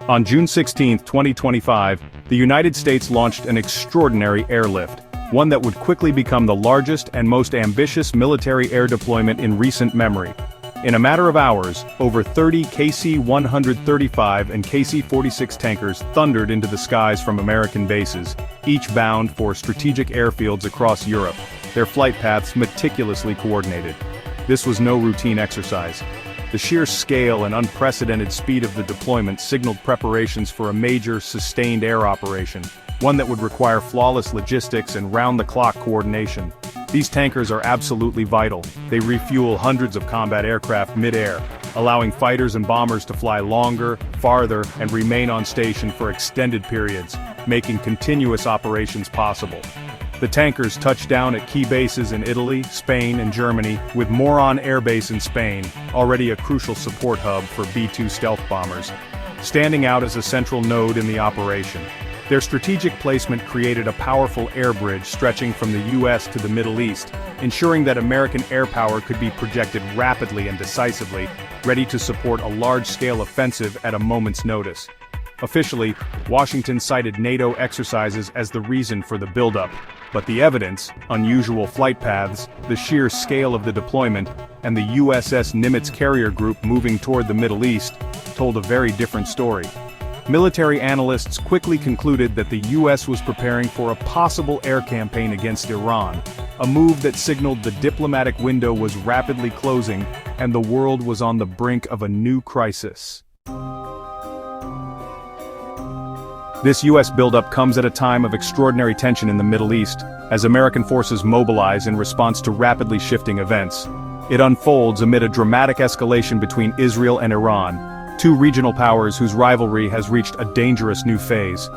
On June 16, 2025, the United States launched an extraordinary airlift, one that would quickly become the largest and most ambitious military air deployment in recent memory. In a matter of hours, over 30 KC-135 and KC-46 tankers thundered into the skies from American bases, each bound for strategic airfields across Europe, their flight paths meticulously coordinated. This was no routine exercise. The sheer scale and unprecedented speed of the deployment signaled preparations for a major, sustained air operation, one that would require flawless logistics and round-the-clock coordination. These tankers are absolutely vital. They refuel hundreds of combat aircraft mid-air, allowing fighters and bombers to fly longer, farther, and remain on station for extended periods, making continuous operations possible. The tankers touched down at key bases in Italy, Spain, and Germany, with Moron Air Base in Spain, already a crucial support hub for B-2 stealth bombers, standing out as a central node in the operation. Their strategic placement created a powerful air bridge stretching from the U.S. to the Middle East, ensuring that American air power could be projected rapidly and decisively, ready to support a large-scale offensive at a moment's notice. Officially, Washington cited NATO exercises as the reason for the buildup, but the evidence, unusual flight paths, the sheer scale of the deployment, and the USS Nimitz carrier group moving toward the Middle East, told a very different story. Military analysts quickly concluded that the U.S. was preparing for a possible air campaign against Iran, a move that signaled the diplomatic window was rapidly closing and the world was on the brink of a new crisis. This U.S. buildup comes at a time of extraordinary tension in the Middle East, as American forces mobilize in response to rapidly shifting events. It unfolds amid a dramatic escalation between Israel and Iran, two regional powers whose rivalry has reached a dangerous new phase.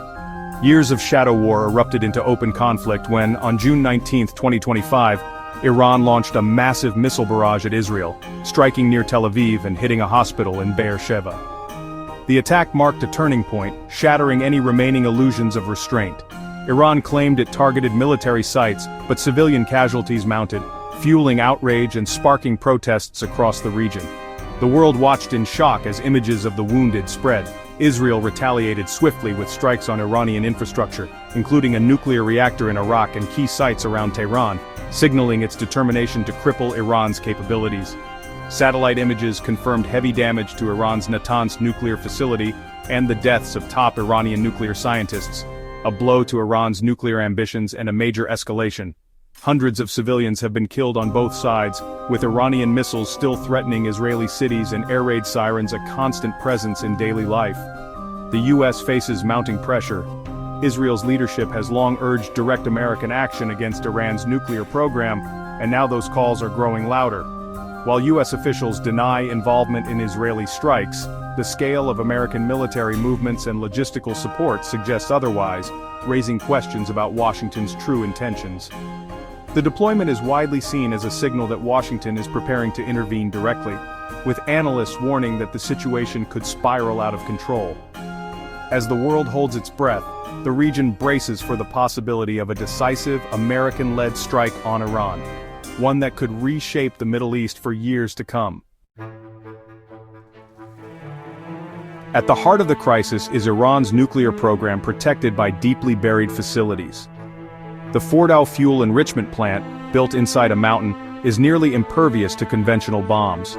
Years of shadow war erupted into open conflict when, on June 19, 2025, Iran launched a massive missile barrage at Israel, striking near Tel Aviv and hitting a hospital in Beersheba. The attack marked a turning point, shattering any remaining illusions of restraint. Iran claimed it targeted military sites, but civilian casualties mounted, fueling outrage and sparking protests across the region. The world watched in shock as images of the wounded spread. Israel retaliated swiftly with strikes on Iranian infrastructure, including a nuclear reactor in Iraq and key sites around Tehran, signaling its determination to cripple Iran's capabilities. Satellite images confirmed heavy damage to Iran's Natanz nuclear facility and the deaths of top Iranian nuclear scientists, a blow to Iran's nuclear ambitions and a major escalation. Hundreds of civilians have been killed on both sides, with Iranian missiles still threatening Israeli cities and air raid sirens a constant presence in daily life. The U.S. faces mounting pressure. Israel's leadership has long urged direct American action against Iran's nuclear program, and now those calls are growing louder. While U.S. officials deny involvement in Israeli strikes, the scale of American military movements and logistical support suggests otherwise, raising questions about Washington's true intentions. The deployment is widely seen as a signal that Washington is preparing to intervene directly, with analysts warning that the situation could spiral out of control. As the world holds its breath, the region braces for the possibility of a decisive, American-led strike on Iran, one that could reshape the Middle East for years to come. At the heart of the crisis is Iran's nuclear program protected by deeply buried facilities. The Fordow fuel enrichment plant, built inside a mountain, is nearly impervious to conventional bombs.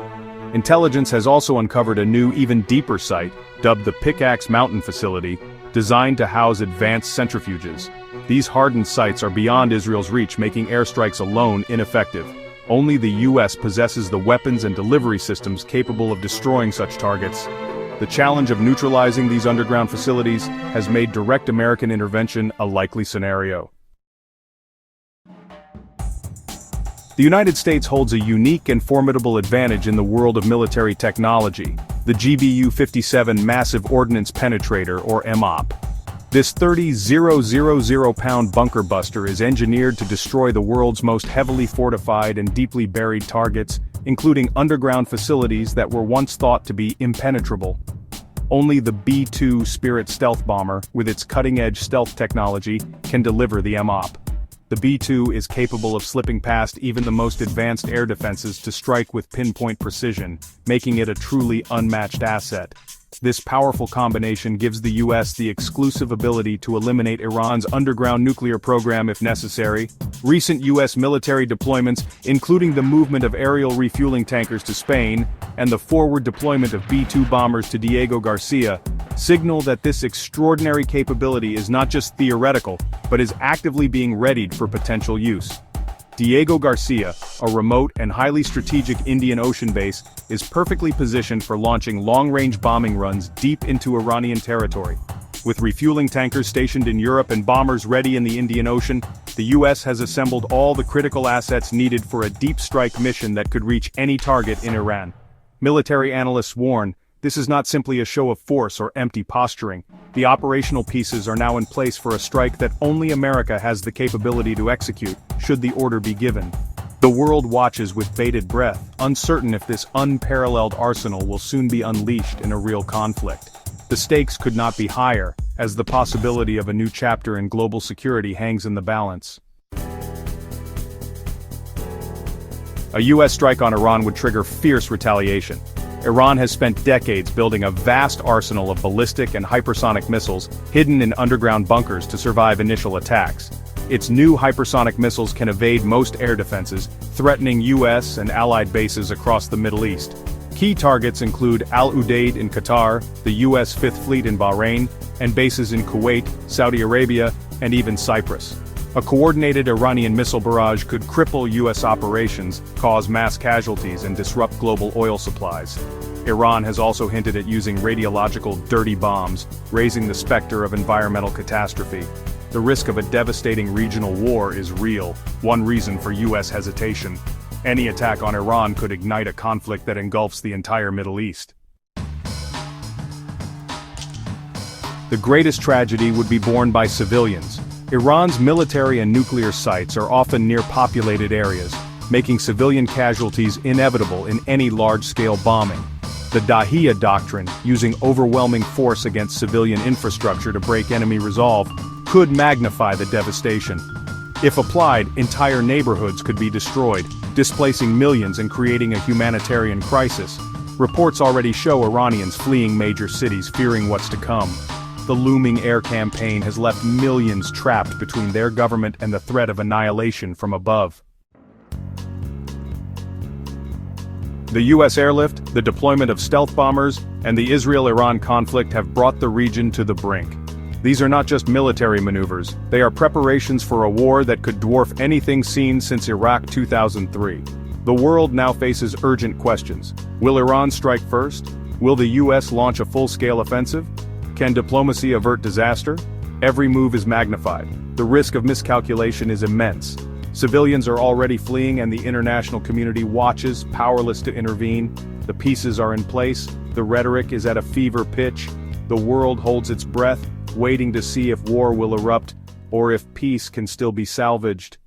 Intelligence has also uncovered a new, even deeper site, dubbed the Pickaxe Mountain facility, designed to house advanced centrifuges. These hardened sites are beyond Israel's reach, making airstrikes alone ineffective. Only the U.S. possesses the weapons and delivery systems capable of destroying such targets. The challenge of neutralizing these underground facilities has made direct American intervention a likely scenario. The United States holds a unique and formidable advantage in the world of military technology, the GBU-57 Massive Ordnance Penetrator, or MOP. This 30,000-pound bunker buster is engineered to destroy the world's most heavily fortified and deeply buried targets, including underground facilities that were once thought to be impenetrable. Only the B-2 Spirit stealth bomber, with its cutting-edge stealth technology, can deliver the MOP. The B-2 is capable of slipping past even the most advanced air defenses to strike with pinpoint precision, making it a truly unmatched asset. This powerful combination gives the US the exclusive ability to eliminate Iran's underground nuclear program if necessary. Recent US military deployments, including the movement of aerial refueling tankers to Spain, and the forward deployment of B-2 bombers to Diego Garcia, signal that this extraordinary capability is not just theoretical, but is actively being readied for potential use. Diego Garcia, a remote and highly strategic Indian Ocean base, is perfectly positioned for launching long-range bombing runs deep into Iranian territory. With refueling tankers stationed in Europe and bombers ready in the Indian Ocean, the US has assembled all the critical assets needed for a deep strike mission that could reach any target in Iran. Military analysts warn, this is not simply a show of force or empty posturing. The operational pieces are now in place for a strike that only America has the capability to execute, should the order be given. The world watches with bated breath, uncertain if this unparalleled arsenal will soon be unleashed in a real conflict. The stakes could not be higher, as the possibility of a new chapter in global security hangs in the balance. A US strike on Iran would trigger fierce retaliation. Iran has spent decades building a vast arsenal of ballistic and hypersonic missiles hidden in underground bunkers to survive initial attacks. Its new hypersonic missiles can evade most air defenses, threatening US and allied bases across the Middle East. Key targets include Al Udeid in Qatar, the US Fifth Fleet in Bahrain, and bases in Kuwait, Saudi Arabia, and even Cyprus. A coordinated Iranian missile barrage could cripple US operations, cause mass casualties, and disrupt global oil supplies. Iran has also hinted at using radiological dirty bombs, raising the specter of environmental catastrophe. The risk of a devastating regional war is real, one reason for US hesitation. Any attack on Iran could ignite a conflict that engulfs the entire Middle East. The greatest tragedy would be borne by civilians. Iran's military and nuclear sites are often near populated areas, making civilian casualties inevitable in any large-scale bombing. The Dahiya doctrine, using overwhelming force against civilian infrastructure to break enemy resolve, could magnify the devastation. If applied, entire neighborhoods could be destroyed, displacing millions and creating a humanitarian crisis. Reports already show Iranians fleeing major cities, fearing what's to come. The looming air campaign has left millions trapped between their government and the threat of annihilation from above. The US airlift, the deployment of stealth bombers, and the Israel-Iran conflict have brought the region to the brink. These are not just military maneuvers, they are preparations for a war that could dwarf anything seen since Iraq 2003. The world now faces urgent questions. Will Iran strike first? Will the US launch a full-scale offensive? Can diplomacy avert disaster? Every move is magnified. The risk of miscalculation is immense. Civilians are already fleeing and the international community watches, powerless to intervene. The pieces are in place, the rhetoric is at a fever pitch. The world holds its breath, waiting to see if war will erupt, or if peace can still be salvaged.